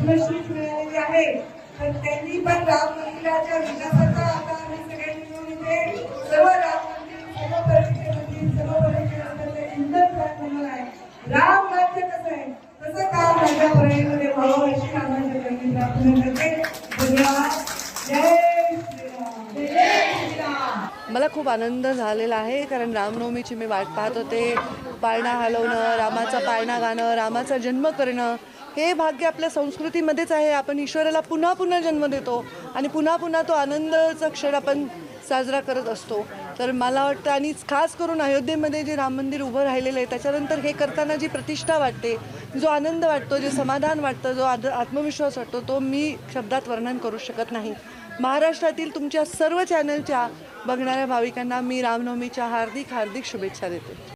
पद्मश्री मिळालेली आहे. तर त्यांनी पण राम मंदिराच्या विकासाचा आता आम्ही सगळ्यांनी मिळून इथे सर्व राम मंदिर, सर्व परळीचे मंदिर, सर्व परळीचे रस्त्याचे सुंदर प्लॅन बनवला आहे. राम राज्य कसं आहे तसं काम माझ्या परळीमध्ये व्हावं अशी रामाच्या चरणी प्रार्थना करते. धन्यवाद. जय श्रीराम. जय श्रीराम. मला खूप आनंद झालेला आहे, कारण रामनवमीची मी वाट पाहत होते. पाळणा हलवणं, रामाचा पाळणा गाणं, रामाचा जन्म करणं, हे भाग्य आपल्या संस्कृतीमध्येच आहे. आपण ईश्वराला पुन्हा पुन्हा जन्म देतो आणि पुन्हा पुन्हा तो आनंदाचा क्षण आपण साजरा करत असतो. तर मला वाटतं, आणि खास करून अयोध्येमध्ये जे राम मंदिर उभं राहिलेलं आहे त्याच्यानंतर हे करताना जी प्रतिष्ठा वाटते, जो आनंद वाटतो, जे समाधान वाटतं, जो आत्मविश्वास वाटतो, तो मी शब्दात वर्णन करू शकत नाही. महाराष्ट्रातील तुमच्या सर्व चॅनलच्या बघणाऱ्या भाविकांना मी रामनवमीच्या हार्दिक हार्दिक शुभेच्छा देते.